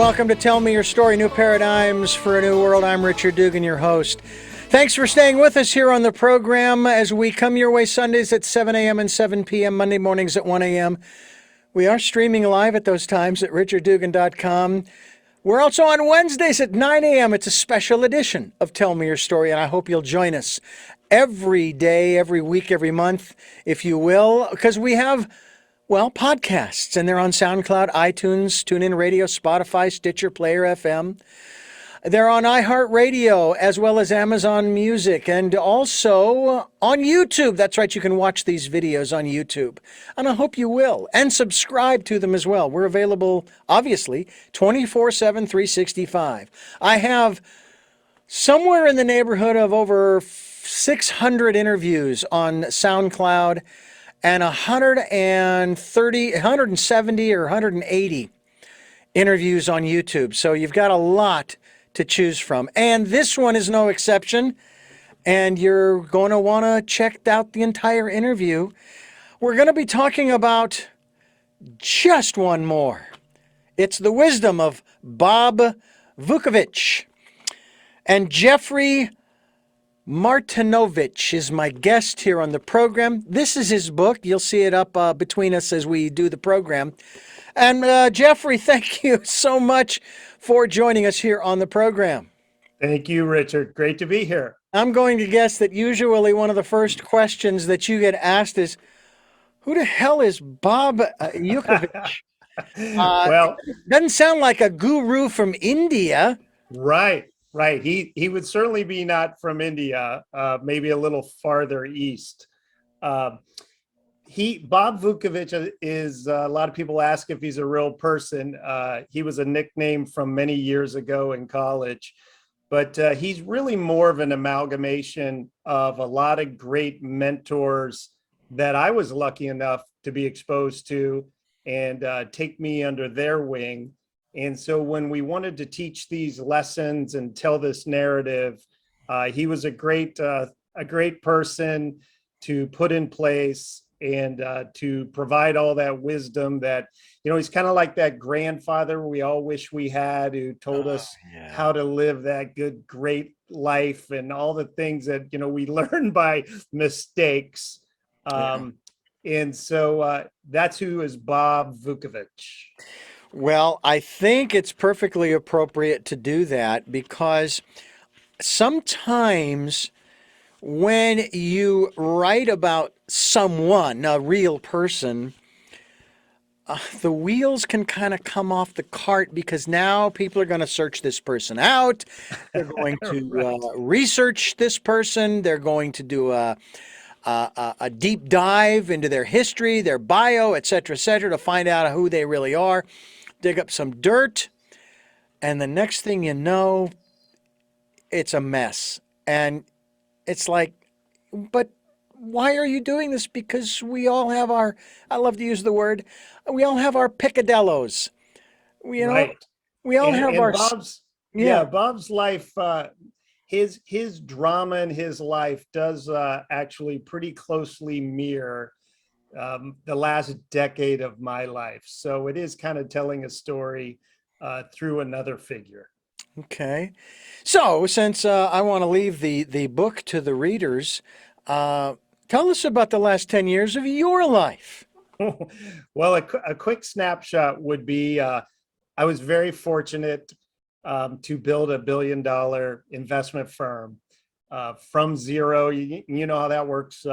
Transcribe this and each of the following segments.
welcome to Tell Me Your Story, New Paradigms for a New World. I'm Richard Dugan, your host. Thanks for staying with us here on the program as we come your way Sundays at 7 a.m. and 7 p.m., Monday mornings at 1 a.m. We are streaming live at those times at richarddugan.com. We're also on Wednesdays at 9 a.m. It's a special edition of Tell Me Your Story, and I hope you'll join us every day, every week, every month, if you will, because we have podcasts, and they're on SoundCloud, iTunes, TuneIn Radio, Spotify, Stitcher, Player FM. They're on iHeartRadio, as well as Amazon Music, and also on YouTube. That's right, you can watch these videos on YouTube, and I hope you will, and subscribe to them as well. We're available, obviously, 24/7, 365. I have somewhere in the neighborhood of over 600 interviews on SoundCloud, and 170 or 180 interviews on YouTube. So you've got a lot to choose from. And this one is no exception. And you're going to want to check out the entire interview. We're going to be talking about just one more. It's the wisdom of Bob Vukovich. And Jeffrey Martinovich is my guest here on the program. This is his book. You'll see it up between us as we do the program. And Jeffrey, thank you so much for joining us here on the program. Thank you, Richard. Great to be here. I'm going to guess that usually one of the first questions that you get asked is, who the hell is Bob Vukovich? Well, doesn't sound like a guru from India. Right. He would certainly be not from India, maybe a little farther east. Bob Vukovich is, a lot of people ask if he's a real person. He was a nickname from many years ago in college, but he's really more of an amalgamation of a lot of great mentors that I was lucky enough to be exposed to and take me under their wing. And so when we wanted to teach these lessons and tell this narrative, he was a great person to put in place and to provide all that wisdom that, he's kind of like that grandfather we all wish we had, who told us how to live that good, great life and all the things that, we learn by mistakes. And so that's who is Bob Vukovich. Well, I think it's perfectly appropriate to do that because sometimes when you write about someone, a real person, the wheels can kind of come off the cart because now people are going to search this person out. They're going to research this person. They're going to do a deep dive into their history, their bio, et cetera, to find out who they really are. Dig up some dirt, and the next thing you know, it's a mess. And it's like, but why are you doing this? Because we all have I love to use the word, we all have our picadillos. We all have our... Bob's life, his drama in his life does actually pretty closely mirror the last decade of my life. So it is kind of telling a story through another figure. Okay. So since I want to leave the book to the readers, tell us about the last 10 years of your life. Well, a quick snapshot would be, I was very fortunate to build $1 billion investment firm. From zero, you know how that works,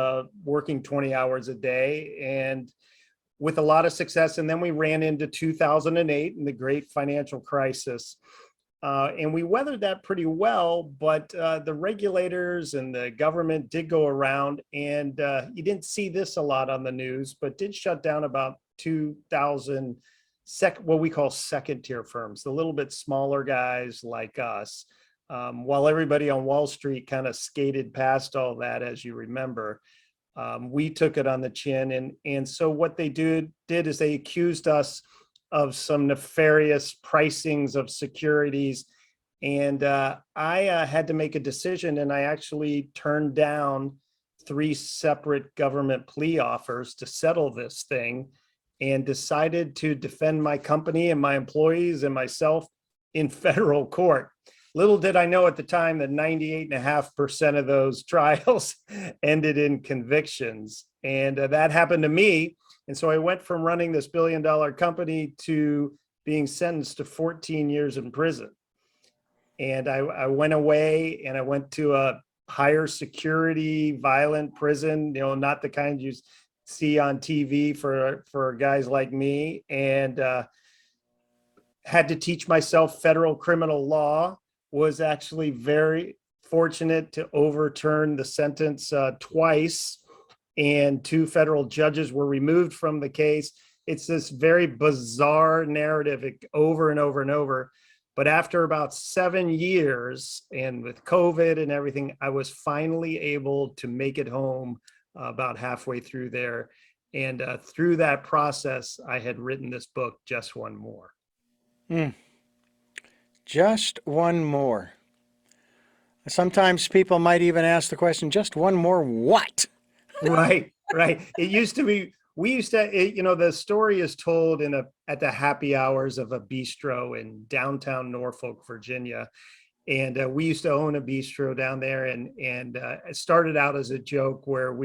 working 20 hours a day and with a lot of success. And then we ran into 2008 and the great financial crisis. And we weathered that pretty well, but the regulators and the government did go around, and you didn't see this a lot on the news, but did shut down about 2,000 what we call second tier firms, the little bit smaller guys like us. While everybody on Wall Street kind of skated past all that, as you remember, we took it on the chin. And so what they did is they accused us of some nefarious pricings of securities. And I had to make a decision, and I actually turned down 3 separate government plea offers to settle this thing, and decided to defend my company and my employees and myself in federal court. Little did I know at the time that 98.5% of those trials ended in convictions. And that happened to me. And so I went from running this billion-dollar company to being sentenced to 14 years in prison. And I went away and I went to a higher security, violent prison, not the kind you see on TV for guys like me, and had to teach myself federal criminal law. Was actually very fortunate to overturn the sentence twice, and 2 federal judges were removed from the case. It's this very bizarre narrative over and over and over. But after about 7 years, and with COVID and everything, I was finally able to make it home about halfway through there. And through that process, I had written this book, Just One More. Just one more. Sometimes people might even ask the question, just one more what? Right. It used to be, the story is told at the happy hours of a bistro in downtown Norfolk, Virginia. And we used to own a bistro down there, and it started out as a joke where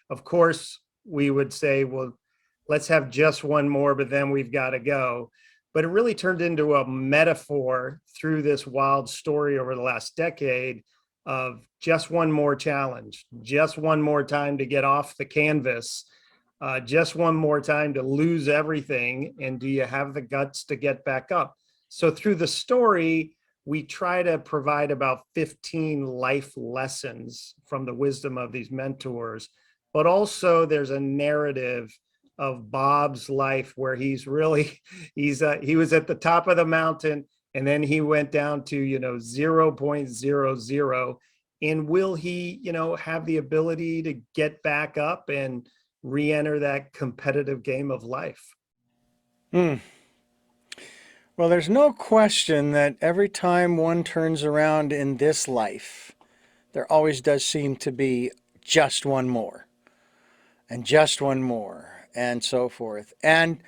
of course, we would say, well, let's have just one more, but then we've got to go. But it really turned into a metaphor through this wild story over the last decade of just one more challenge, just one more time to get off the canvas, just one more time to lose everything. And do you have the guts to get back up? So through the story, we try to provide about 15 life lessons from the wisdom of these mentors, but also there's a narrative of Bob's life where he was at the top of the mountain, and then he went down to 0.00. And will he have the ability to get back up and re-enter that competitive game of life? Well, there's no question that every time one turns around in this life, there always does seem to be just one more, and just one more, and so forth. And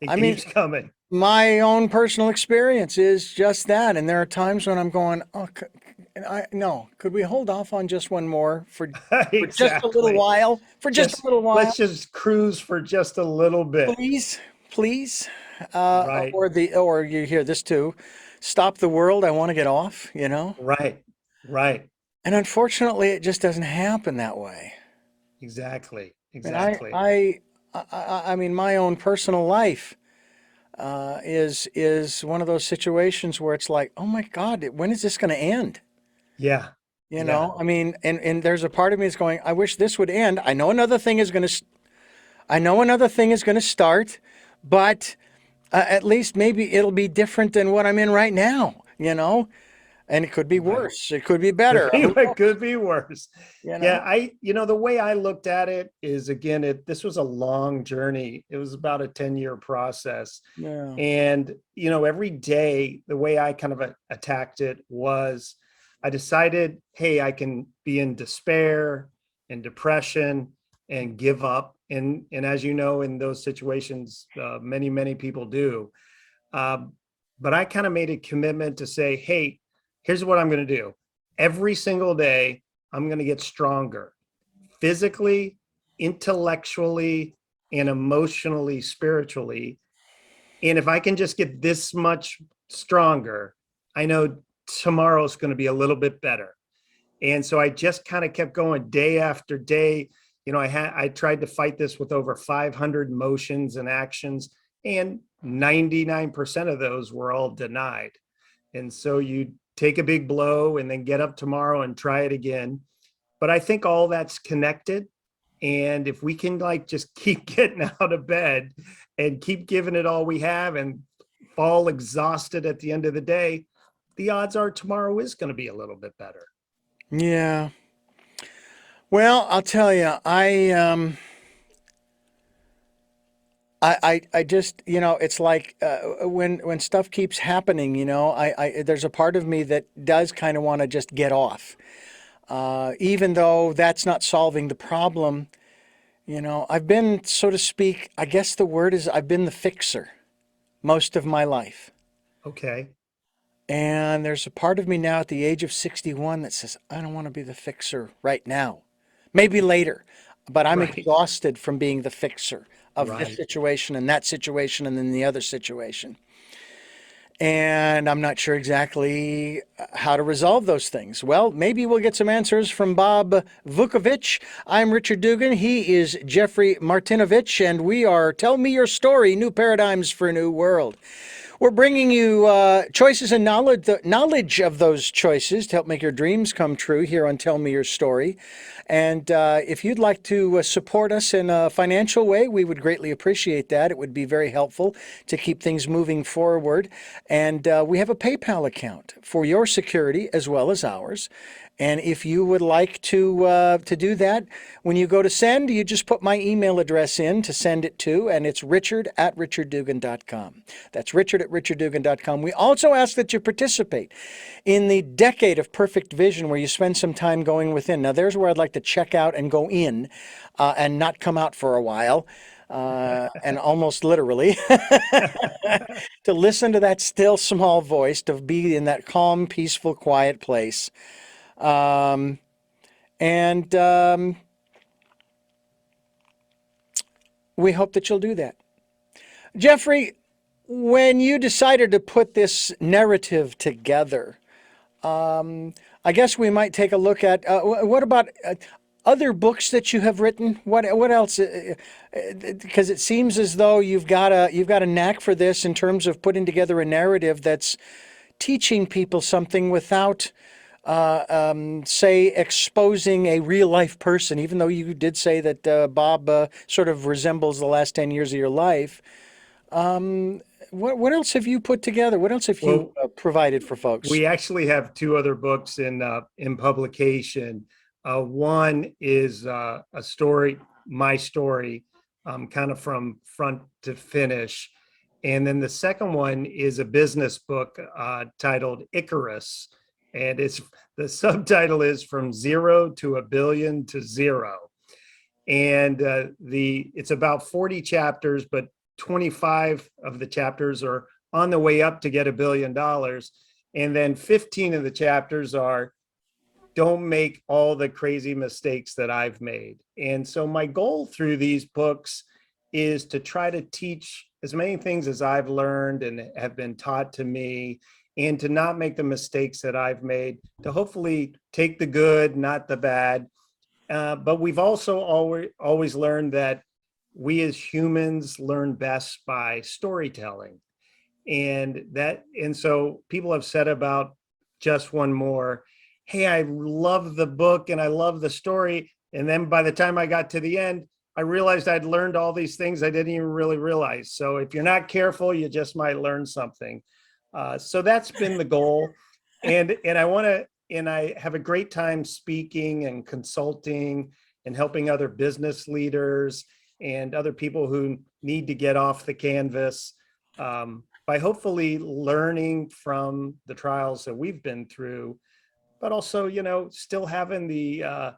It I mean, keeps coming. my own personal experience is just that. And there are times when I'm going, oh, no, could we hold off on just one more for just a little Exactly. while? For just a little while, Let's just cruise for just a little bit. please. Right. Or you hear this too, stop the world. I want to get off, Right. And unfortunately, it just doesn't happen that way. Exactly. And I mean, my own personal life is one of those situations where it's like, oh my God, when is this going to end? Yeah. I mean, and there's a part of me that's going, I wish this would end. I know another thing is going to start, but at least maybe it'll be different than what I'm in right now, and it could be Right. worse. It could be better. It could be worse. You know? Yeah, the way I looked at it is, again, this was a long journey. It was about a 10-year process. Yeah. And, every day, the way I kind of attacked it was I decided, hey, I can be in despair and depression and give up. And as you know, in those situations, many, many people do. But I kind of made a commitment to say, hey, here's what I'm going to do. Every single day, I'm going to get stronger physically, intellectually, and emotionally, spiritually. And if I can just get this much stronger, I know tomorrow's going to be a little bit better. And so I just kind of kept going day after day. I tried to fight this with over 500 motions and actions, and 99% of those were all denied. And so you take a big blow and then get up tomorrow and try it again. But I think all that's connected. And if we can just keep getting out of bed and keep giving it all we have and fall exhausted at the end of the day, the odds are tomorrow is going to be a little bit better. Yeah. Well, I'll tell you, I just, it's like when stuff keeps happening, there's a part of me that does kind of want to just get off, even though that's not solving the problem. I've been, so to speak, I guess the word is I've been the fixer most of my life. Okay. And there's a part of me now at the age of 61 that says, I don't want to be the fixer right now. Maybe later, but I'm Right. exhausted from being the fixer of this Right. situation and that situation and then the other situation. And I'm not sure exactly how to resolve those things. Well, maybe we'll get some answers from Bob Vukovich. I'm Richard Dugan. He is Jeffrey Martinovich, and we are Tell Me Your Story, New Paradigms for a New World. We're bringing you choices and knowledge, the knowledge of those choices to help make your dreams come true here on Tell Me Your Story. And if you'd like to support us in a financial way, we would greatly appreciate that. It would be very helpful to keep things moving forward. And we have a PayPal account for your security as well as ours. And if you would like to do that, when you go to send, you just put my email address in to send it to, and it's richard@richarddugan.com. That's richard@richarddugan.com. We also ask that you participate in the decade of perfect vision, where you spend some time going within. Now, there's where I'd like to check out and go in and not come out for a while. And almost literally to listen to that still small voice, to be in that calm, peaceful, quiet place. Um, and we hope that you'll do that. Jeffrey, when you decided to put this narrative together, I guess we might take a look at what about other books that you have written? What else? Because it seems as though you've got a knack for this in terms of putting together a narrative that's teaching people something without say, exposing a real life person, even though you did say that Bob sort of resembles the last 10 years of your life. What else have you put together? What else have you Well, provided for folks? we actually have two other books in publication. One is a story, my story, kind of from front to finish, and then the second one is a business book titled Icarus, and it's the subtitle is From Zero to a Billion to Zero, and the it's about 40 chapters, but 25 of the chapters are on the way up to get $1 billion. And then 15 of the chapters are don't make all the crazy mistakes that I've made. And so my goal through these books is to try to teach as many things as I've learned and have been taught to me, and to not make the mistakes that I've made, to hopefully take the good, not the bad. But we've also always learned that we as humans learn best by storytelling. And so people have said about Just One More, hey, I love the book and I love the story, and then by the time I got to the end, I realized I'd learned all these things I didn't even really realize. So if you're not careful, you just might learn something. So that's been the goal. And I have a great time speaking and consulting and helping other business leaders and other people who need to get off the canvas, by hopefully learning from the trials that we've been through, but also, still having the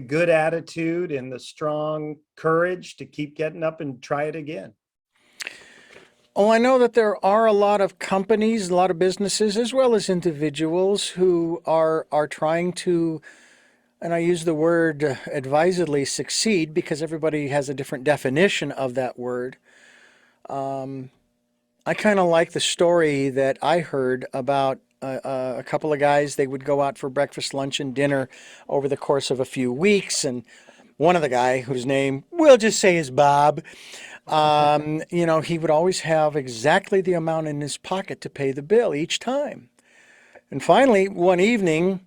good attitude and the strong courage to keep getting up and try it again. Oh, I know that there are a lot of companies, a lot of businesses, as well as individuals who are trying to, and I use the word advisedly, succeed, because everybody has a different definition of that word. I kind of like the story that I heard about a couple of guys. They would go out for breakfast, lunch, and dinner over the course of a few weeks, and one of the guy, whose name we'll just say is Bob, he would always have exactly the amount in his pocket to pay the bill each time. And finally, one evening,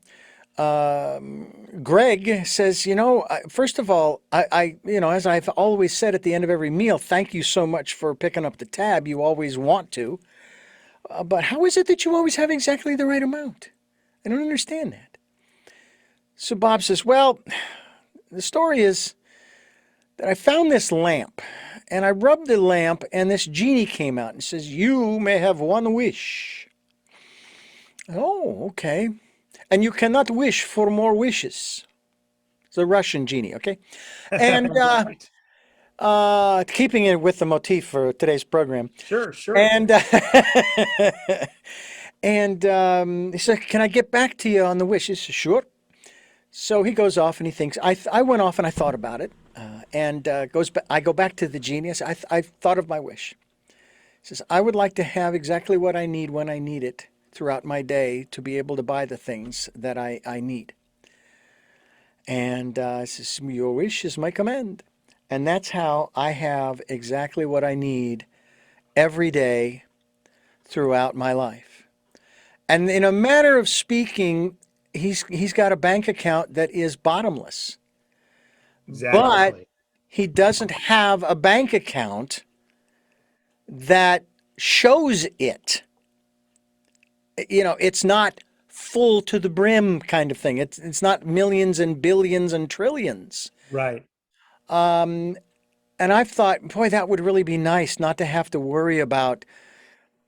Greg says, first of all, as I've always said at the end of every meal, thank you so much for picking up the tab. You always want to. But how is it that you always have exactly the right amount? I don't understand that. So Bob says, well, the story is that I found this lamp, and I rubbed the lamp, and this genie came out and says, you may have one wish. Oh, okay. And you cannot wish for more wishes. It's a Russian genie, okay? And Right. keeping it with the motif for today's program. Sure, sure. And And he said, "Can I get back to you on the wish?" He said, "Sure." So he goes off and he thinks. I went off and I thought about it, and goes. I go back to the genie. I thought of my wish. He says, "I would like to have exactly what I need when I need it throughout my day to be able to buy the things that I need." And says, "Your wish is my command." And that's how I have exactly what I need every day throughout my life. And in a matter of speaking, he's got a bank account that is bottomless, but Exactly. he doesn't have a bank account that shows it. It's not full to the brim kind of thing. It's not millions and billions and trillions. Right. And I've thought, boy, that would really be nice not to have to worry about,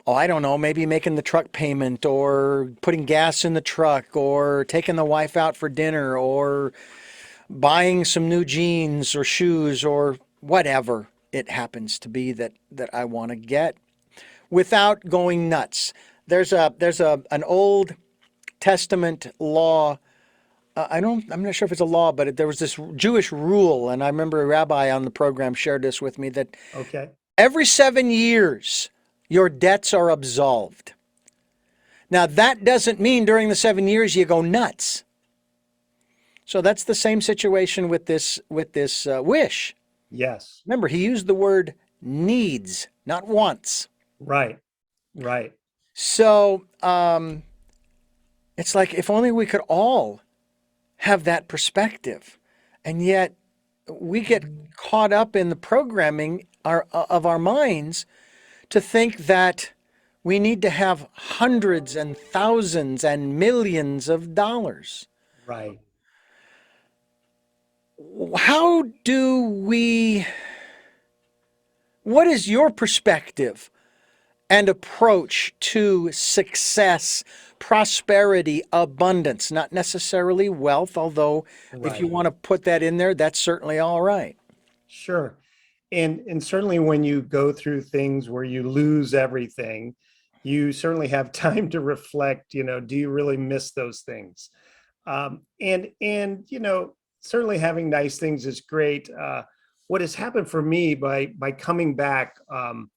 oh, I don't know, maybe making the truck payment or putting gas in the truck or taking the wife out for dinner or buying some new jeans or shoes or whatever it happens to be that I want to get without going nuts. There's an Old Testament law. I'm not sure if it's a law, but there was this Jewish rule, and I remember a rabbi on the program shared this with me that Okay. every 7 years your debts are absolved. Now that doesn't mean during the 7 years you go nuts. So that's the same situation with this wish. Yes. Remember, he used the word needs, not wants. Right. Right. So it's like if only we could all have that perspective, and yet we get caught up in the programming of our minds to think that we need to have hundreds and thousands and millions of dollars. Right. How do we, what is your perspective and approach to success, prosperity, abundance? Not necessarily wealth, although if you Right. want to put that in there, that's certainly all right. Sure. And certainly when you go through things where you lose everything, you certainly have time to reflect, do you really miss those things? And certainly having nice things is great. What has happened for me by coming back,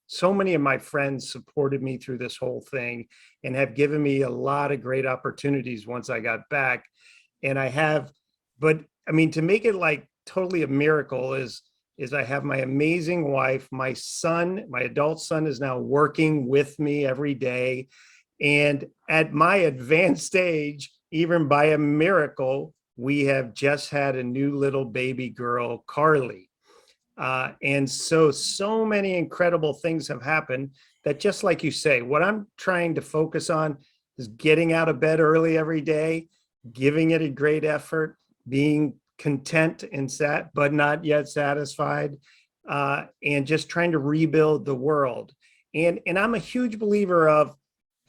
so many of my friends supported me through this whole thing and have given me a lot of great opportunities once I got back. And I have, but I mean, to make it like totally a miracle is I have my amazing wife, my son, my adult son is now working with me every day. And at my advanced age, even by a miracle, we have just had a new little baby girl, Carly. And so many incredible things have happened that, just like you say, what I'm trying to focus on is getting out of bed early every day, giving it a great effort, being content and sat, but not yet satisfied, and just trying to rebuild the world. And I'm a huge believer of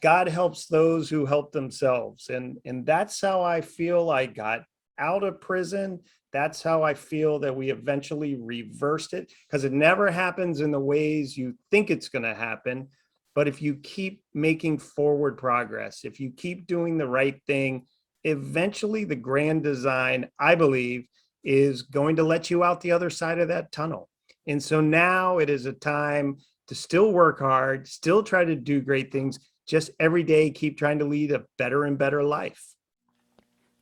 God helps those who help themselves. And that's how I feel I got out of prison. That's how I feel that we eventually reversed it, because it never happens in the ways you think it's going to happen. But if you keep making forward progress, if you keep doing the right thing, eventually the grand design, I believe, is going to let you out the other side of that tunnel. And so now it is a time to still work hard, still try to do great things, just every day keep trying to lead a better and better life.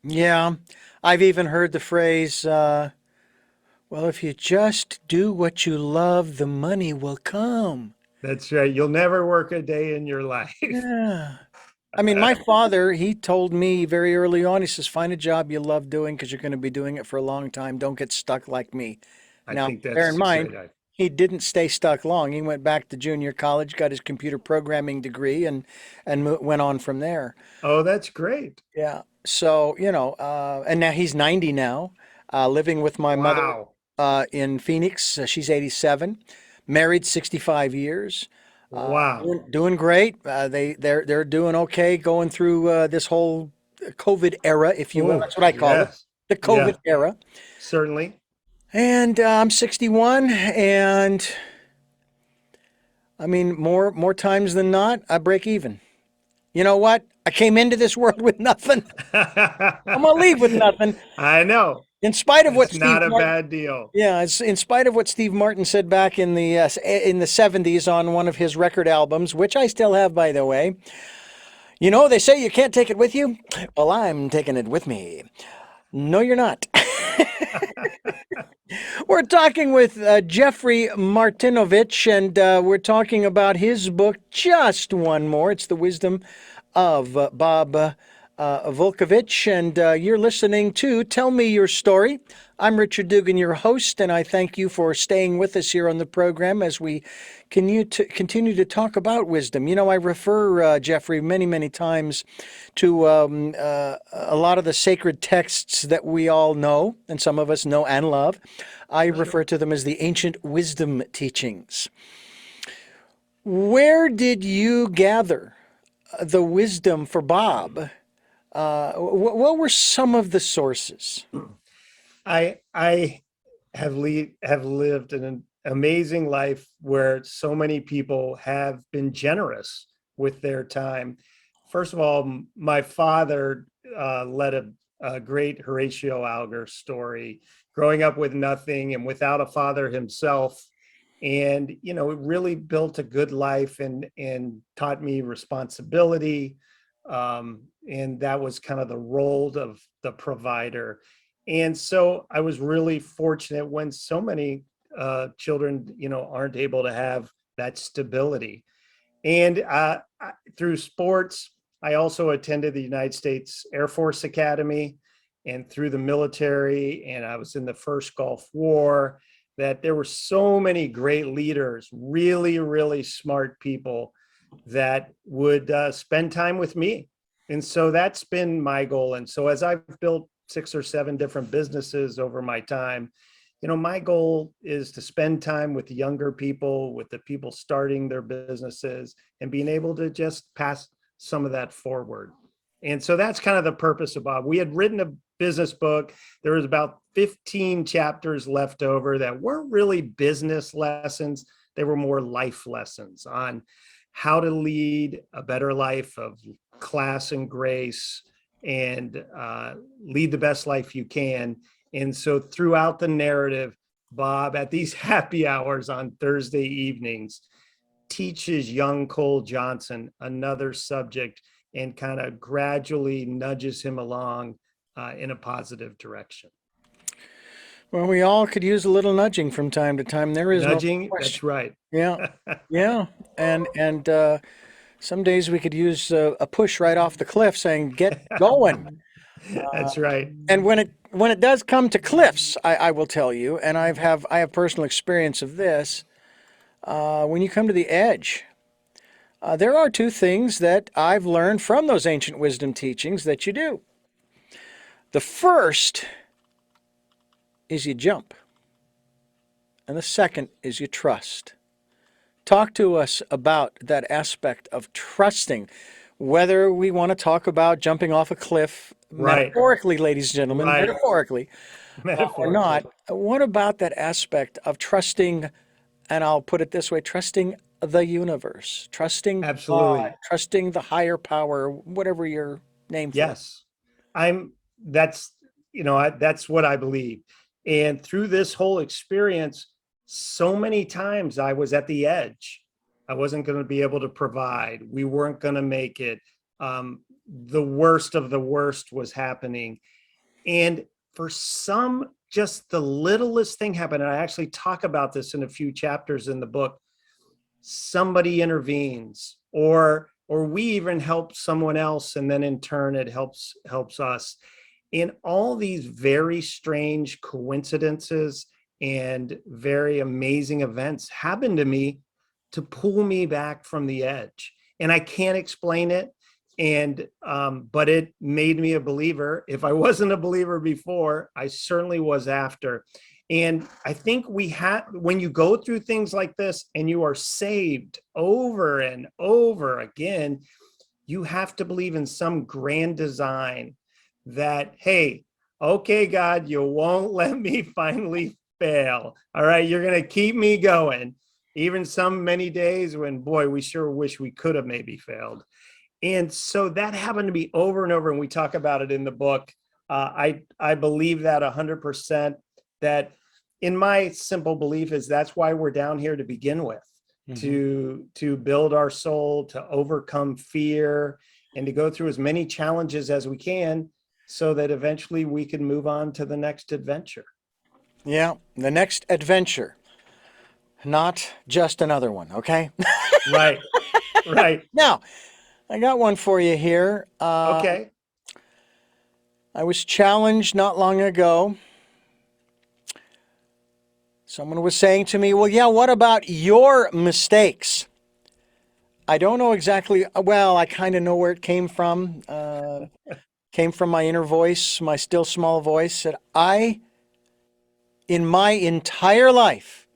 Yeah, I've even heard the phrase, well, if you just do what you love, the money will come. That's right. You'll never work a day in your life. Yeah. I mean, my father, he told me very early on, he says, find a job you love doing because you're going to be doing it for a long time. Don't get stuck like me. I Now, think bear in that's mind, exactly. he didn't stay stuck long. He went back to junior college, got his computer programming degree, and went on from there. Oh, that's great. Yeah. So, and now he's 90 now, living with my mother Wow. in Phoenix. She's 87, married 65 years. Wow. Doing great. They're doing okay going through this whole COVID era, if you will. Oh, That's what I call it, yes. the Yeah, COVID era. certainly. And I'm 61, and I mean more times than not, I break even. You know what? I came into this world with nothing. I'm gonna leave with nothing. I know. In spite of what It's Steve not a Martin, bad deal. yeah, it's in spite of what Steve Martin said back in the '70s on one of his record albums, which I still have, by the way. You know, they say you can't take it with you. Well, I'm taking it with me. No, you're not. We're talking with Jeffrey Martinovich, and we're talking about his book, Just One More. It's The Wisdom of Bob Volkovich, and you're listening to Tell Me Your Story. I'm Richard Dugan, your host, and I thank you for staying with us here on the program as we continue to talk about wisdom. You know, I refer, Jeffrey, many, many times to a lot of the sacred texts that we all know, and some of us know and love. I refer to them as the ancient wisdom teachings. Where did you gather the wisdom for Bob? What were some of the sources? I have lived an amazing life where so many people have been generous with their time. First of all, my father led a great Horatio Alger story, growing up with nothing and without a father himself. And, you know, it really built a good life and taught me responsibility. And that was kind of the role of the provider. And so I was really fortunate when so many children, you know, aren't able to have that stability. And through sports, I also attended the United States Air Force Academy and through the military, and I was in the first Gulf War, that there were so many great leaders, really, really smart people that would spend time with me. And so that's been my goal. And so as I've built 6 or 7 different businesses over my time, you know, my goal is to spend time with the younger people, with the people starting their businesses, and being able to just pass some of that forward. And so that's kind of the purpose of Bob. We had written a business book. There was about 15 chapters left over that weren't really business lessons. They were more life lessons on how to lead a better life of class and grace and lead the best life you can. And so throughout the narrative, Bob, at these happy hours on Thursday evenings, teaches young Cole Johnson another subject and kind of gradually nudges him along in a positive direction. Well, we all could use a little nudging from time to time. There is no Nudging, question. that's right. Yeah, yeah, and some days we could use a push right off the cliff, saying "Get going." That's right. And when it does come to cliffs, I will tell you, and I have personal experience of this. When you come to the edge, there are two things that I've learned from those ancient wisdom teachings that you do. The first is you jump, and the second is you trust. Talk to us about that aspect of trusting, whether we want to talk about jumping off a cliff, Right. metaphorically, ladies and gentlemen, Right. metaphorically, or not. Metaphorically. What about that aspect of trusting, and I'll put it this way, trusting the universe, trusting God, Absolutely. trusting the higher power, whatever your name for it? Yes. I'm that's that's what I believe. And through this whole experience, so many times I was at the edge. I wasn't going to be able to provide. We weren't going to make it. The worst of the worst was happening. And for some, just the littlest thing happened. And I actually talk about this in a few chapters in the book. Somebody intervenes, or we even help someone else, and then in turn it helps us. In all these very strange coincidences and very amazing events happen to me to pull me back from the edge, and I can't explain it. And but it made me a believer. If I wasn't a believer before, I certainly was after. And I think we have, when you go through things like this and you are saved over and over again, you have to believe in some grand design that, hey, okay, God, you won't let me finally fail. All right, you're going to keep me going. Even some many days when, boy, we sure wish we could have maybe failed. And so that happened to be over and over. And we talk about it in the book. I believe that 100%, that in my simple belief is that's why we're down here to begin with, to build our soul, to overcome fear, and to go through as many challenges as we can so that eventually we can move on to the next adventure. Yeah, the next adventure, not just another one, okay? Right, right. Now, I got one for you here. Okay. I was challenged not long ago. Someone was saying to me, well, yeah, what about your mistakes? I don't know exactly, well, I kind of know where it came from. Came from my inner voice, my still small voice, that in my entire life,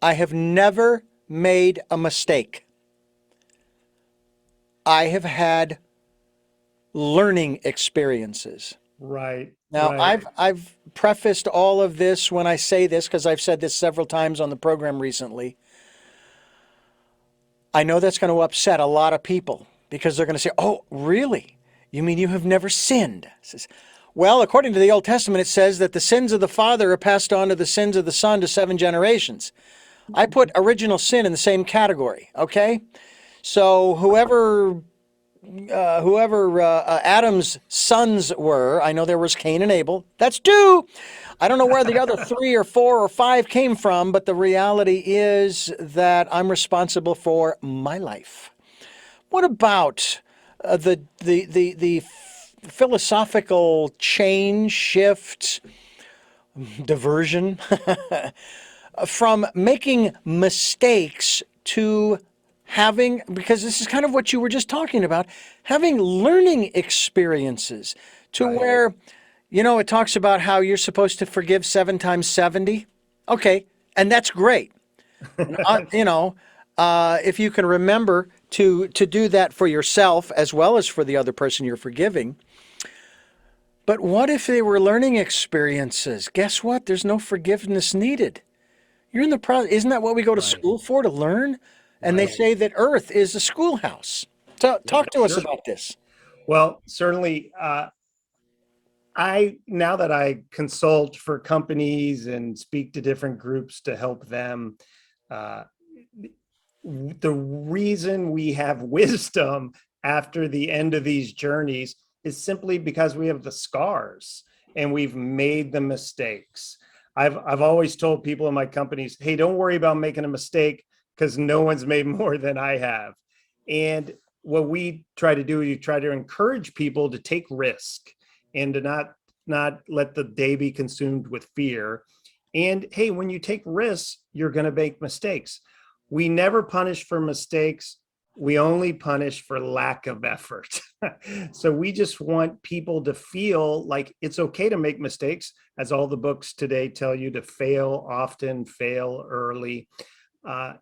I have never made a mistake. I have had learning experiences. Right, Now, right. I've prefaced all of this when I say this, because I've said this several times on the program recently. I know that's going to upset a lot of people because they're going to say, oh, really? You mean you have never sinned? Says, well, according to the Old Testament, it says that the sins of the father are passed on to the sins of the son to 7 generations. I put original sin in the same category, okay? So whoever Adam's sons were, I know there was Cain and Abel. That's 2. I don't know where the other 3 or 4 or 5 came from, but the reality is that I'm responsible for my life. What about the philosophical change, shift, diversion from making mistakes to having, because this is kind of what you were just talking about, having learning experiences to Right. where, it talks about how you're supposed to forgive 7 times 70. Okay. And that's great. If you can remember to do that for yourself as well as for the other person you're forgiving. But what if they were learning experiences? Guess what? There's no forgiveness needed. You're in the process. Isn't that what we go to Right, school for, to learn? And they right. say that Earth is a schoolhouse. Yep, Talk to us sure. about this. Well, certainly, now that I consult for companies and speak to different groups to help them, uh, the reason we have wisdom after the end of these journeys is simply because we have the scars and we've made the mistakes. I've always told people in my companies, hey, don't worry about making a mistake because no one's made more than I have. And what we try to do is you try to encourage people to take risk and to not let the day be consumed with fear. And hey, when you take risks, you're going to make mistakes. We never punish for mistakes. We only punish for lack of effort. So we just want people to feel like it's okay to make mistakes, as all the books today tell you, to fail often, fail early. Uh,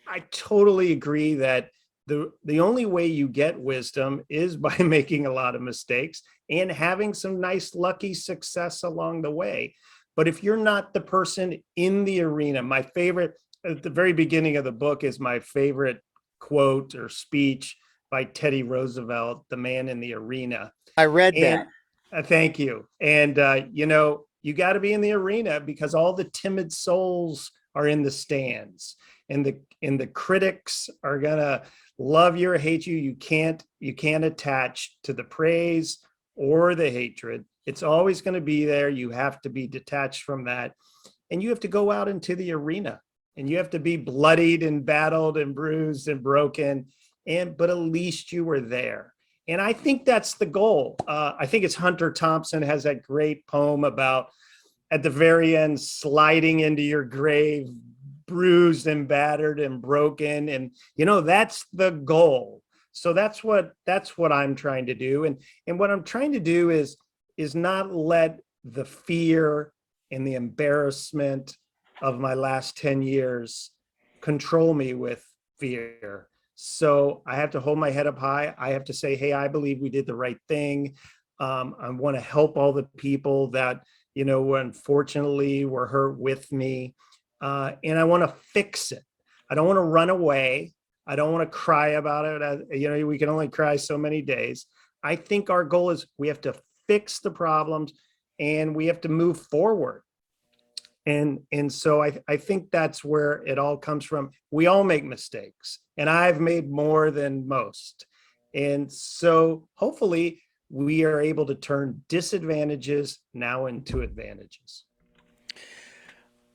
I totally agree that the only way you get wisdom is by making a lot of mistakes and having some nice lucky success along the way. But if you're not the person in the arena, my favorite at the very beginning of the book is my favorite quote or speech by Teddy Roosevelt, The Man in the Arena. I read that. And thank you. And you got to be in the arena because all the timid souls are in the stands, and the critics are gonna love you or hate you. You can't attach to the praise or the hatred. It's always going to be there. You have to be detached from that, and you have to go out into the arena, and you have to be bloodied and battled and bruised and broken, but at least you were there. And I think that's the goal. I think it's Hunter Thompson has that great poem about at the very end sliding into your grave, bruised and battered and broken, and that's the goal. So that's what I'm trying to do, and what I'm trying to do is not let the fear and the embarrassment of my last 10 years control me with fear. So I have to hold my head up high. I have to say, hey, I believe we did the right thing. I want to help all the people that unfortunately were hurt with me. And I want to fix it. I don't want to run away. I don't want to cry about it. We can only cry so many days. I think our goal is we have to fix the problems and we have to move forward. And so I think that's where it all comes from. We all make mistakes, and I've made more than most. And so hopefully we are able to turn disadvantages now into advantages.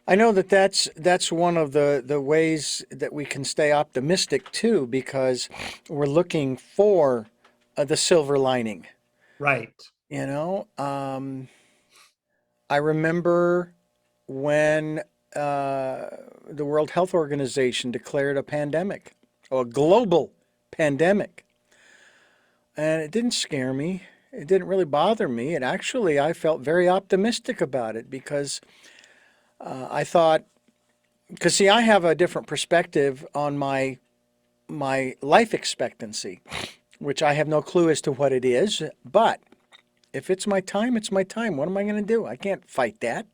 I know that that's one of the ways that we can stay optimistic too, because we're looking for the silver lining. Right. You know, I remember when the World Health Organization declared a pandemic, or a global pandemic, and it didn't scare me. It didn't really bother me. And actually, I felt very optimistic about it because I thought, because see, I have a different perspective on my life expectancy, which I have no clue as to what it is. But if it's my time, it's my time. What am I going to do? I can't fight that.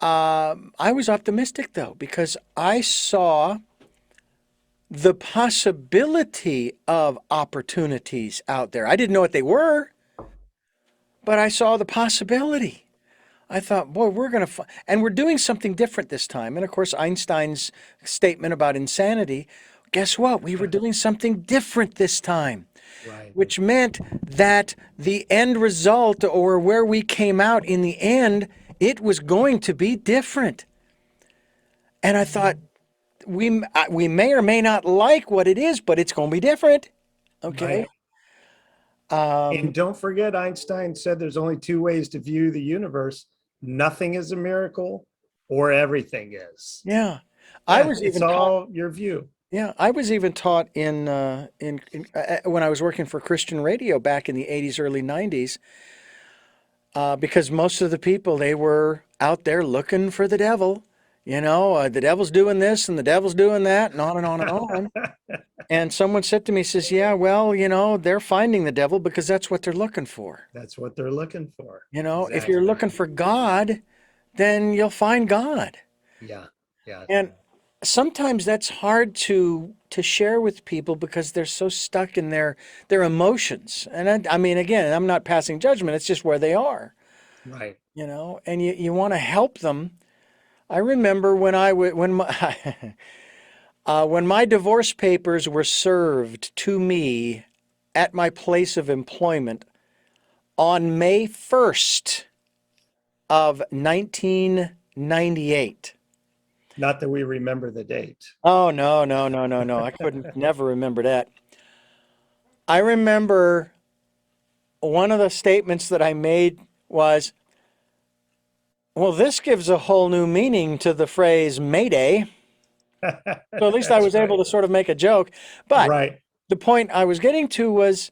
I was optimistic though, because I saw the possibility of opportunities out there. I didn't know what they were, but I saw the possibility. I thought, boy, we're going to, and we're doing something different this time. And of course, Einstein's statement about insanity, guess what? We were doing something different this time, Right. which meant that the end result, or where we came out in the end, it was going to be different. And I thought, we may or may not like what it is, but it's going to be different. Okay. Right. And don't forget, Einstein said there's only two ways to view the universe. Nothing is a miracle, or everything is. Yeah. I Yeah, was it's even taught, all your view. yeah, I was even taught in when I was working for Christian radio back in the 80s, early 90s, because most of the people, they were out there looking for the devil. The devil's doing this and the devil's doing that, and on and on and on. And someone said to me, says, yeah, well, they're finding the devil because that's what they're looking for. That's what they're looking for. If you're Exactly. looking for God, then you'll find God. Yeah. Yeah. And sometimes that's hard to share with people because they're so stuck in their emotions. And I mean, again, I'm not passing judgment. It's just where they are, Right. and you want to help them. I remember when my when my divorce papers were served to me at my place of employment on May 1st of 1998. Not that we remember the date. Oh, no, no, no, no, no. I couldn't never remember that. I remember one of the statements that I made was, well, this gives a whole new meaning to the phrase Mayday. So at least I was able to sort of make a joke. But Right. the point I was getting to was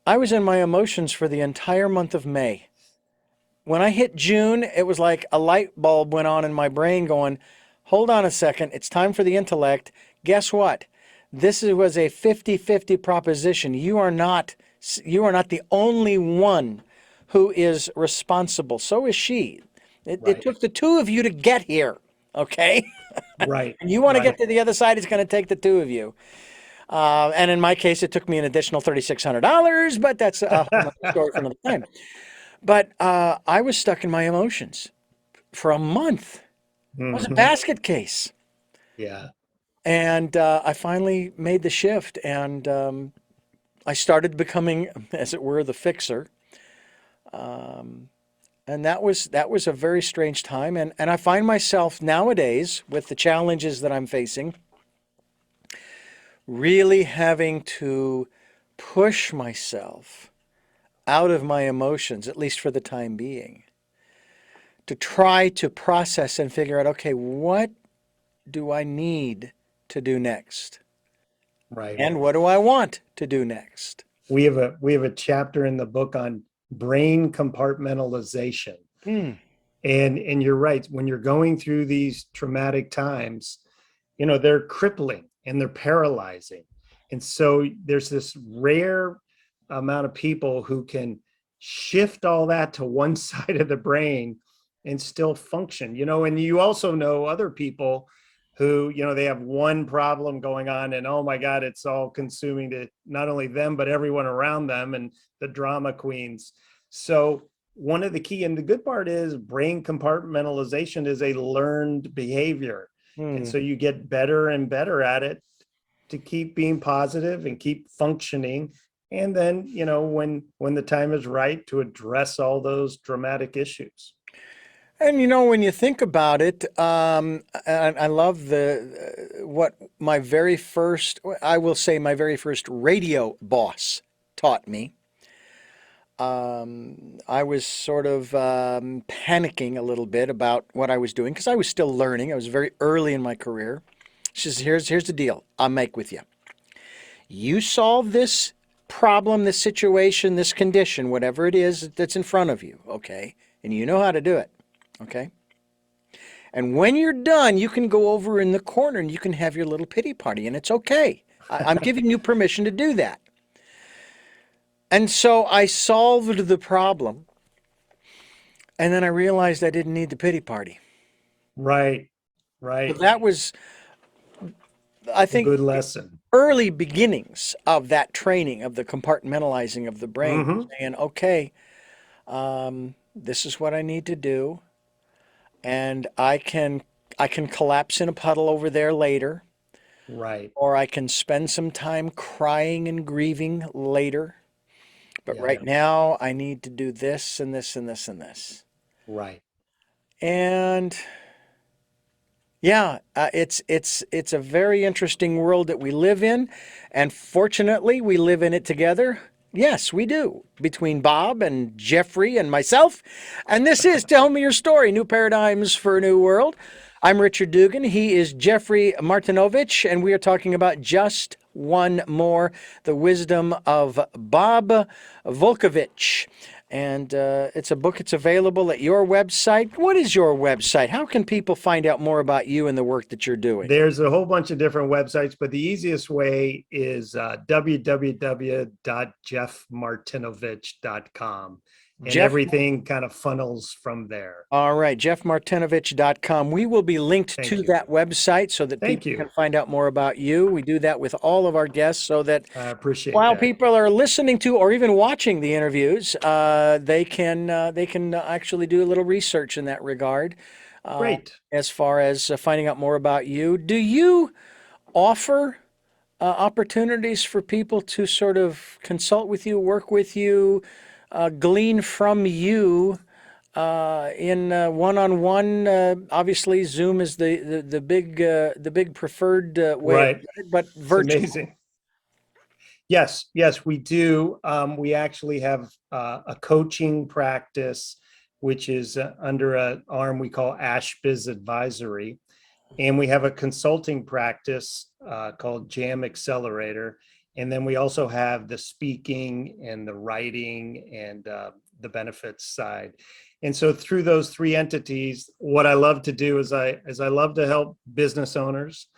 I was in my emotions for the entire month of May. When I hit June, it was like a light bulb went on in my brain going, hold on a second, it's time for the intellect. Guess what? This was a 50-50 proposition. You are not the only one who is responsible. So is she. It took the two of you to get here, okay? Right. And you want to Right. get to the other side, it's going to take the two of you. And in my case, it took me an additional $3,600, but that's a whole other story for another time. But I was stuck in my emotions for a month. It was a Mhm. basket case. Yeah. And I finally made the shift, and I started becoming, as it were, the fixer. And that was a very strange time. And I find myself nowadays, with the challenges that I'm facing, really having to push myself out of my emotions, at least for the time being, to try to process and figure out, okay, what do I need to do next? Right. And what do I want to do next? We have a chapter in the book on brain compartmentalization. Hmm. And you're right. When you're going through these traumatic times, they're crippling and they're paralyzing. And so there's this rare amount of people who can shift all that to one side of the brain and still function. And you also know other people who, they have one problem going on, and oh my God, it's all consuming to not only them, but everyone around them, and the drama queens. So one of the key, and the good part is, brain compartmentalization is a learned behavior. And Hmm. so you get better and better at it to keep being positive and keep functioning. And then, when the time is right, to address all those dramatic issues. And when you think about it, I love what my very first, I will say my very first radio boss taught me. I was sort of panicking a little bit about what I was doing because I was still learning. I was very early in my career. She says, here's the deal I'll make with you. You solve this problem, this situation, this condition, whatever it is that's in front of you, okay? And you know how to do it, okay? And when you're done, you can go over in the corner and you can have your little pity party, and it's okay. I'm giving you permission to do that. And so I solved the problem, and then I realized I didn't need the pity party. Right, So right. that was, I A think, good lesson. early beginnings of that training of the compartmentalizing of the brain, Hmm. saying, okay, this is what I need to do, and I can collapse in a puddle over there later, Right. or I can spend some time crying and grieving later. But Yeah. right now, I need to do this and this and this and this. Right. And yeah, it's a very interesting world that we live in, and fortunately, we live in it together. Yes, we do, between Bob and Jeffrey and myself. And this is Tell Me Your Story, New Paradigms for a New World. I'm Richard Dugan. He is Jeffrey Martinovich, and we are talking about Just One More, the wisdom of Bob Volkovich. And it's a book. It's available at your website. What is your website? How can people find out more about you and the work that you're doing? There's a whole bunch of different websites, but the easiest way is www.jeffmartinovich.com, and Jeff, everything kind of funnels from there. all right, jeffmartinovich.com. We will be linked to Thank you. that website so that Thank people can you. find out more about you. We do that with all of our guests so that I appreciate while that. people are listening to or even watching the interviews, they can actually do a little research in that regard, Great. as far as finding out more about you. Do you offer opportunities for people to sort of consult with you, work with you, glean from you in one-on-one? Obviously, Zoom is the big preferred way, Right. but It's virtual. amazing. Yes, yes, we do. We actually have a coaching practice, which is under an arm we call Ashbiz Advisory. And we have a consulting practice called Jam Accelerator. And then we also have the speaking and the writing and the benefits side. And so through those three entities, what I love to do is I love to help business owners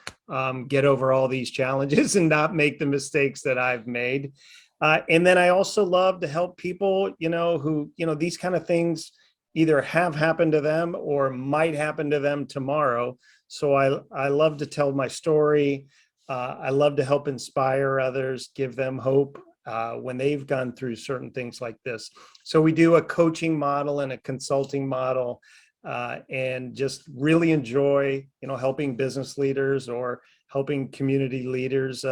get over all these challenges and not make the mistakes that I've made. And then I also love to help people, who, these kind of things either have happened to them or might happen to them tomorrow. So I love to tell my story. I love to help inspire others, give them hope when they've gone through certain things like this. So we do a coaching model and a consulting model, and just really enjoy, helping business leaders or helping community leaders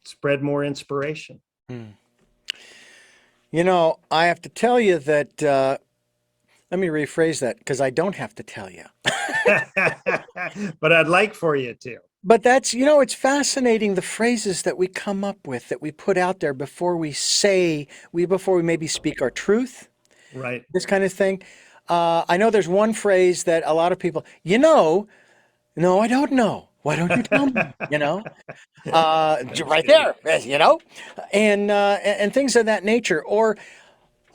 spread more inspiration. Hmm. I have to tell you that, let me rephrase that because I don't have to tell you. But I'd like for you to. But that's, it's fascinating the phrases that we come up with, that we put out there before before we maybe speak our truth, Right. this kind of thing. I know there's one phrase that a lot of people, no, I don't know. Why don't you tell me? That's Right good. there, and things of that nature. Or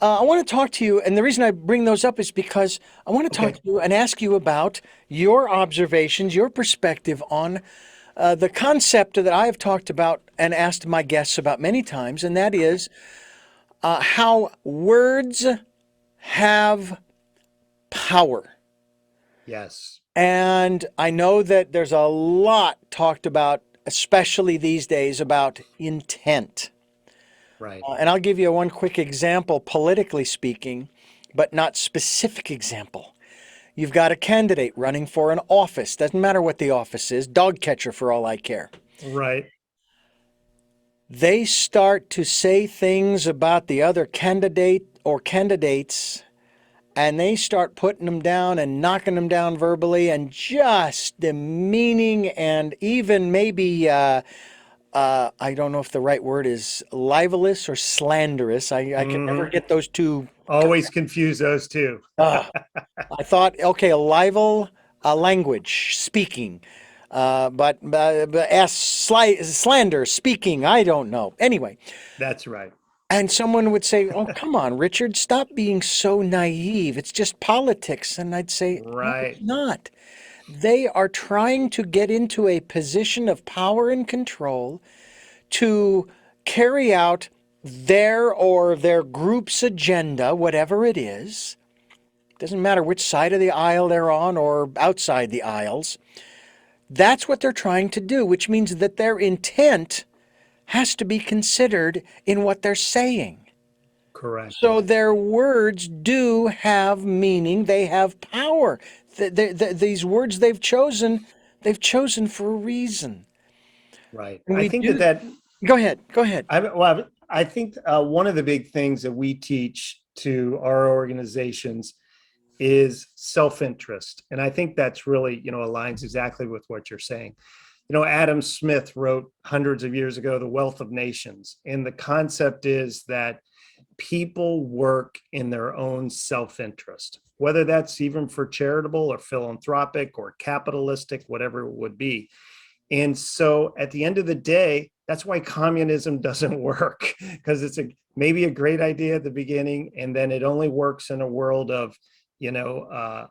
I want to talk to you, and the reason I bring those up is because I want to talk Okay. to you and ask you about your observations, your perspective on the concept that I have talked about and asked my guests about many times, and that is how words have power. Yes. And I know that there's a lot talked about, especially these days, about intent. Right. And I'll give you one quick example, politically speaking, but not specific example. You've got a candidate running for an office, doesn't matter what the office is, dog catcher for all I care. Right. They start to say things about the other candidate or candidates, and they start putting them down and knocking them down verbally and just demeaning and even maybe I don't know if the right word is libelous or slanderous. I can never Hmm. get those two. Always confuse those two. Uh, I thought, okay, a libel, a language, speaking, but as slander, speaking, I don't know. Anyway, That's right. and someone would say, "Oh, come on, Richard, stop being so naive. It's just politics." And I'd say, "No, it's Right. not. They are trying to get into a position of power and control to carry out their or their group's agenda, whatever it is. Doesn't matter which side of the aisle they're on or outside the aisles. That's what they're trying to do, which means that their intent has to be considered in what they're saying. Correct. So their words do have meaning. They have power. These words they've chosen for a reason. Right. And I we think do. that Go ahead. Go ahead. I think one of the big things that we teach to our organizations is self-interest. And I think that's really, aligns exactly with what you're saying. Adam Smith wrote hundreds of years ago, The Wealth of Nations. And the concept is that people work in their own self-interest, whether that's even for charitable or philanthropic or capitalistic, whatever it would be. And so at the end of the day, that's why communism doesn't work, because it's maybe a great idea at the beginning, and then it only works in a world of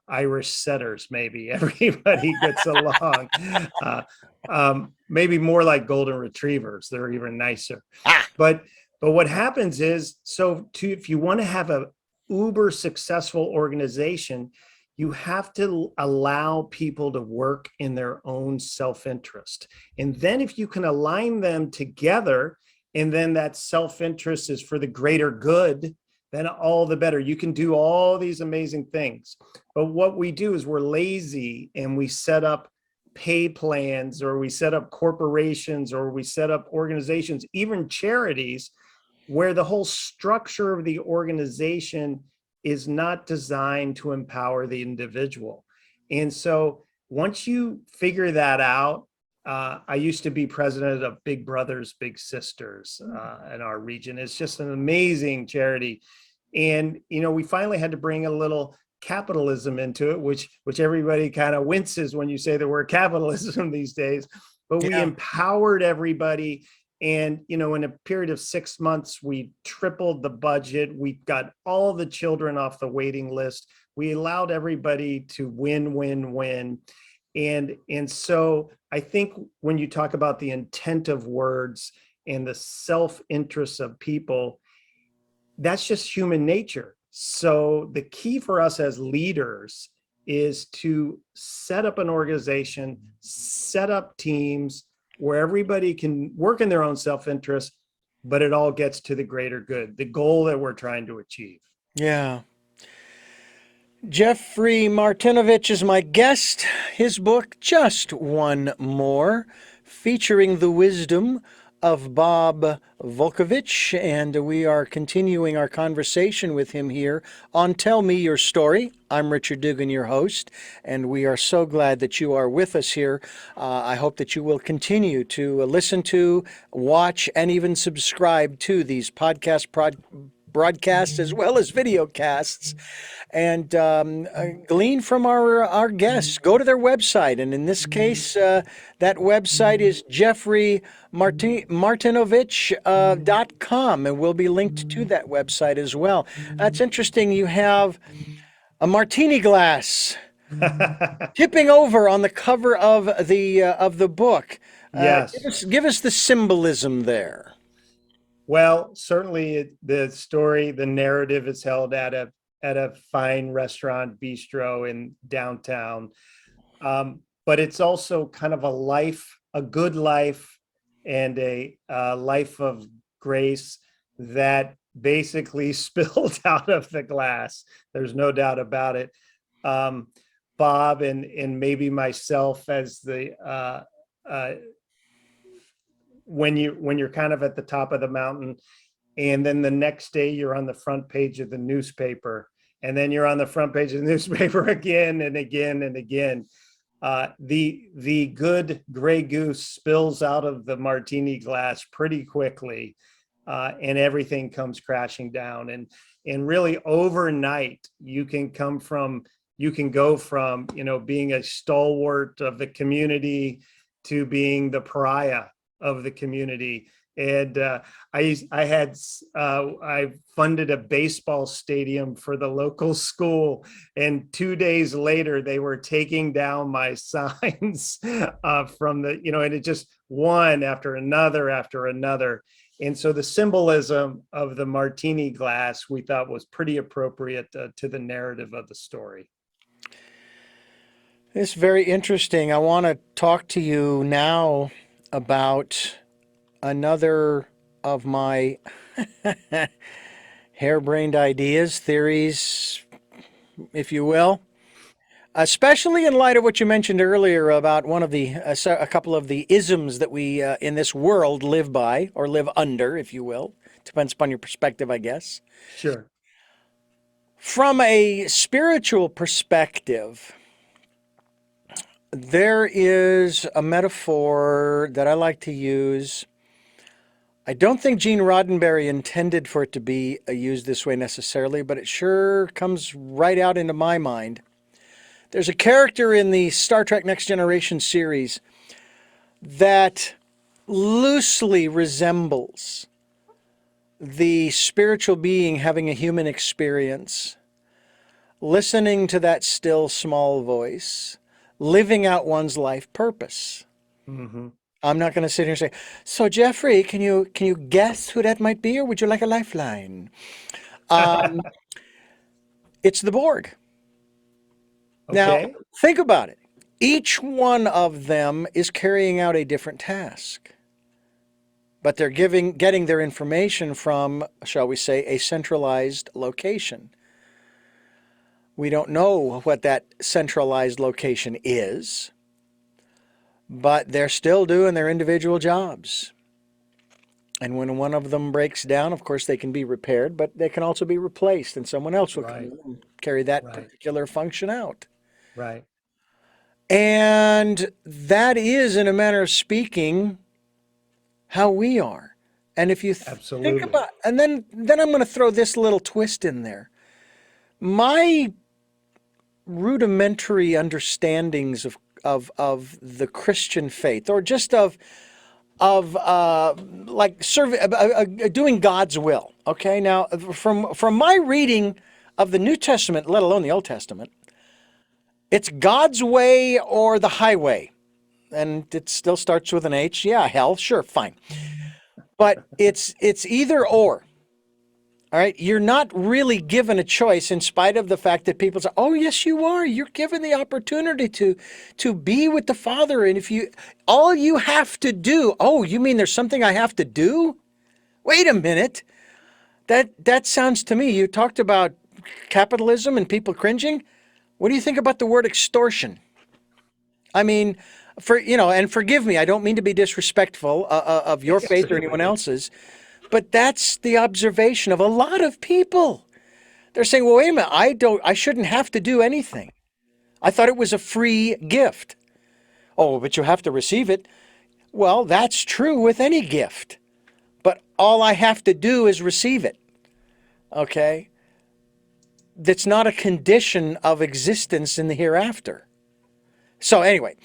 Irish setters. Maybe everybody gets along. uh, Maybe more like golden retrievers. They're even nicer. Ah, But what happens is, if you want to have a uber successful organization, you have to allow people to work in their own self-interest. And then if you can align them together, and then that self-interest is for the greater good, then all the better. You can do all these amazing things. But what we do is we're lazy, and we set up pay plans, or we set up corporations, or we set up organizations, even charities, where the whole structure of the organization is not designed to empower the individual. And so once you figure that out, I used to be president of Big Brothers Big Sisters in our region. It's just an amazing charity. And we finally had to bring a little capitalism into it, which everybody kind of winces when you say the word capitalism these days. But we yeah. empowered everybody. And, in a period of 6 months, we tripled the budget. We got all the children off the waiting list. We allowed everybody to win, win, win. And so I think when you talk about the intent of words and the self-interest of people, that's just human nature. So the key for us as leaders is to set up an organization, set up teams where everybody can work in their own self-interest, but it all gets to the greater good, the goal that we're trying to achieve. Yeah. Jeffrey Martinovich is my guest. His book, Just One More, featuring the wisdom of Bob Volkovich. And we are continuing our conversation with him here on Tell Me Your Story. I'm Richard Dugan, your host, and we are so glad that you are with us here. I hope that you will continue to listen to, watch, and even subscribe to these broadcasts as well as video casts, and glean from our guests. Go to their website, and in this case, that website is jeffreymartinovich.com, and we'll be linked to that website as well. That's interesting. You have a martini glass tipping over on the cover of the book. Give Yes. us give us the symbolism there. Well, certainly the story, the narrative is held at at a fine restaurant, bistro in downtown. But it's also kind of a good life, and a life of grace that basically spilled out of the glass. There's no doubt about it. Bob and maybe myself as the when you're kind of at the top of the mountain, and then the next day you're on the front page of the newspaper, and then you're on the front page of the newspaper again and again and again. The good gray goose spills out of the martini glass pretty quickly, and everything comes crashing down. And really overnight, you can go from being a stalwart of the community to being the pariah of the community. And I funded a baseball stadium for the local school, and 2 days later they were taking down my signs from the, and it just one after another after another. And so the symbolism of the martini glass we thought was pretty appropriate to the narrative of the story. It's very interesting. I want to talk to you now about another of my harebrained ideas, theories, if you will, especially in light of what you mentioned earlier about one of the a couple of the isms that we in this world live by, or live under, if you will. Depends upon your perspective, I guess. Sure. From a spiritual perspective, there is a metaphor that I like to use. I don't think Gene Roddenberry intended for it to be used this way necessarily, but it sure comes right out into my mind. There's a character in the Star Trek Next Generation series that loosely resembles the spiritual being having a human experience, listening to that still small voice, living out one's life purpose. Mm-hmm. I'm not going to sit here and say, so Jeffrey, can you guess who that might be, or would you like a lifeline? It's the Borg. Okay. Now, think about it. Each one of them is carrying out a different task, but they're getting their information from, shall we say, a centralized location. We don't know what that centralized location is, but they're still doing their individual jobs. And when one of them breaks down, of course, they can be repaired, but they can also be replaced, and someone else will come in and carry that particular function out. Right. And that is, in a manner of speaking, how we are. And if you think about, and then I'm going to throw this little twist in there. My rudimentary understandings of the Christian faith, or just of doing God's will. Okay, now from my reading of the New Testament, let alone the Old Testament, it's God's way or the highway, and it still starts with an H. Yeah, hell, sure, fine, but it's either or. All right, you're not really given a choice, in spite of the fact that people say, "Oh, yes, you are. You're given the opportunity to be with the Father." And all you have to do, oh, you mean there's something I have to do? Wait a minute. That sounds to me. You talked about capitalism and people cringing. What do you think about the word extortion? I mean, and forgive me, I don't mean to be disrespectful of your faith or anyone else's. But that's the observation of a lot of people. They're saying, well, wait a minute, I shouldn't have to do anything. I thought it was a free gift. Oh, but you have to receive it. Well, that's true with any gift. But all I have to do is receive it. Okay? That's not a condition of existence in the hereafter. So anyway,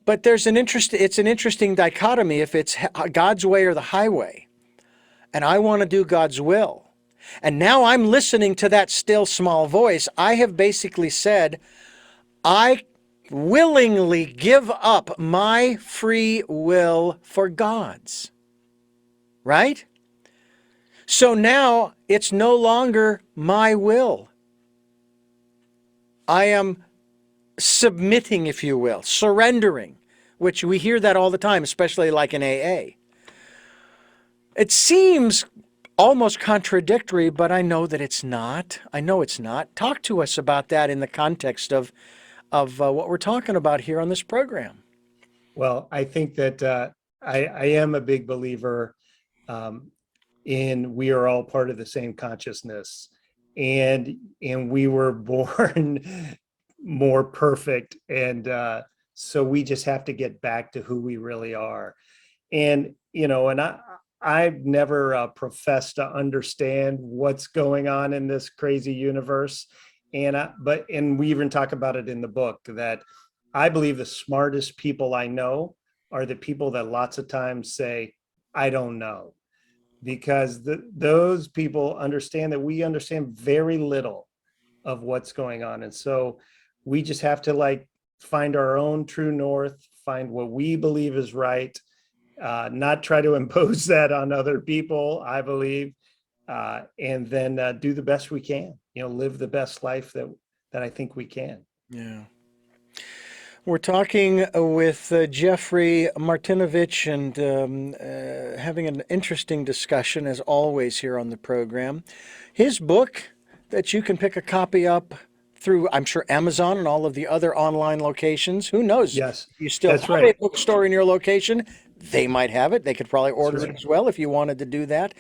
but it's an interesting dichotomy if it's God's way or the highway. And I want to do God's will. And now I'm listening to that still small voice. I have basically said, I willingly give up my free will for God's. Right? So now it's no longer my will. I am submitting, if you will, surrendering, which we hear that all the time, especially like in AA. It seems almost contradictory, but I know that it's not. I know it's not. Talk to us about that in the context of what we're talking about here on this program. Well, I think that I am a big believer um, in we are all part of the same consciousness, and we were born more perfect, and so we just have to get back to who we really are. And I've never professed to understand what's going on in this crazy universe, and we even talk about it in the book that I believe the smartest people I know are the people that lots of times say I don't know, because those people understand that we understand very little of what's going on, and so we just have to like find our own true north, find what we believe is right, not try to impose that on other people, I believe, and then do the best we can, live the best life that I think we can. Yeah. We're talking with Jeffrey Martinovich and having an interesting discussion, as always, here on the program. His book that you can pick a copy up through, I'm sure, Amazon and all of the other online locations. Who knows? Yes, You still that's have a right. bookstore in your location. They might have it. They could probably That's order it right. as well if you wanted to do that.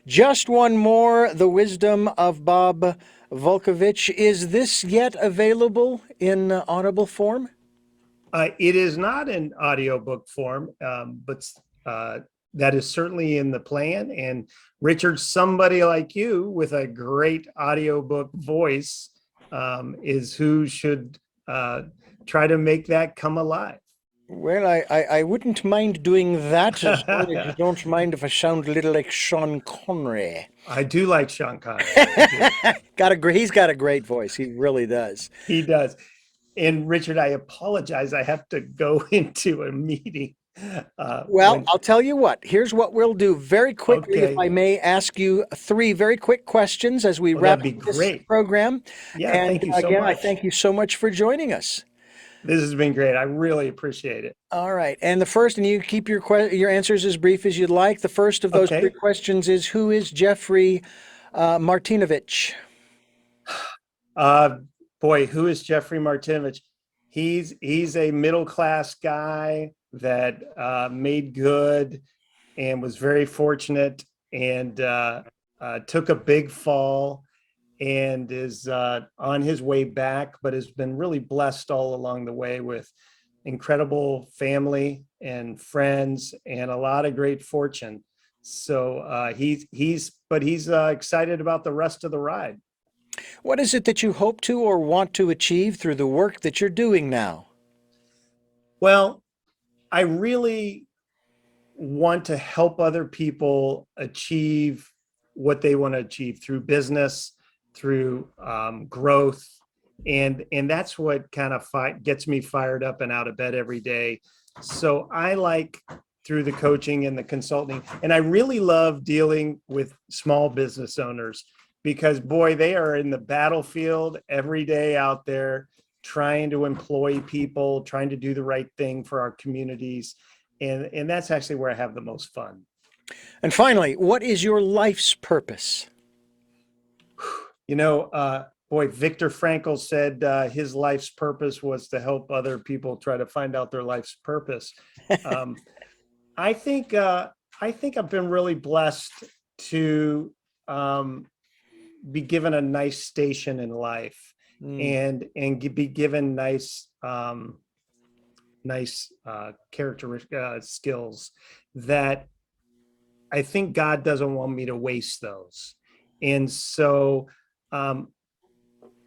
Just one more, The Wisdom of Bob Volkovich. Is this yet available in audible form? It is not in audiobook form, but that is certainly in the plan. And Richard, somebody like you with a great audiobook voice is who should try to make that come alive. Well, I wouldn't mind doing that as long as you don't mind if I sound a little like Sean Connery. I do like Sean Connery. I do. He's got a great voice. He really does. He does. And Richard, I apologize. I have to go into a meeting. Well, When I'll tell you what. Here's what we'll do very quickly, if Okay. I may ask you three very quick questions as we Oh, wrap that'd be up this great. program. Yeah, And thank you so again, I much. thank you so much for joining us. This has been great. I really appreciate it. All right. And the first, and you keep your answers as brief as you'd like. The first of those three Okay. questions is, who is Jeffrey Martinovich? Uh, Boy, who is Jeffrey Martinovich? He's a middle class guy that made good and was very fortunate, and took a big fall and is on his way back, but has been really blessed all along the way with incredible family and friends and a lot of great fortune. So he's excited about the rest of the ride. What is it that you hope to or want to achieve through the work that you're doing now? Well, I really want to help other people achieve what they want to achieve through business, through growth, and that's what kind of gets me fired up and out of bed every day. So I like through the coaching and the consulting, and I really love dealing with small business owners because boy, they are in the battlefield every day out there trying to employ people, trying to do the right thing for our communities, and that's actually where I have the most fun. And finally, what is your life's purpose? Boy, Viktor Frankl said his life's purpose was to help other people try to find out their life's purpose. Um, I think I've been really blessed to be given a nice station in life, Mm. and be given nice characteristic skills that I think God doesn't want me to waste those. And so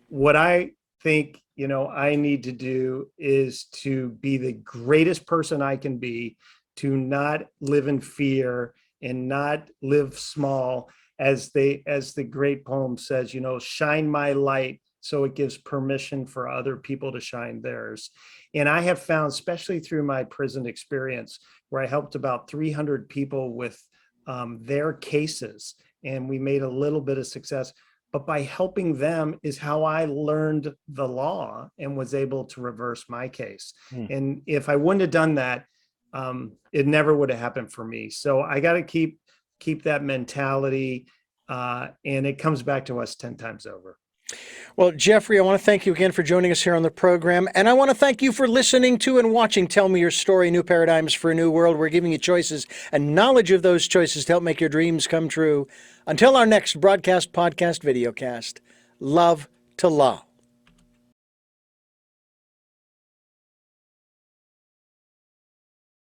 what I think, I need to do is to be the greatest person I can be, to not live in fear and not live small, as the great poem says, shine my light so it gives permission for other people to shine theirs. And I have found, especially through my prison experience, where I helped about 300 people with their cases, and we made a little bit of success. But by helping them is how I learned the law and was able to reverse my case. And if I wouldn't have done that, it never would have happened for me. So I got to keep that mentality, and it comes back to us 10 times over. Well, Jeffrey, I want to thank you again for joining us here on the program. And I want to thank you for listening to and watching Tell Me Your Story, New Paradigms for a New World. We're giving you choices and knowledge of those choices to help make your dreams come true. Until our next broadcast, podcast, videocast, love to law.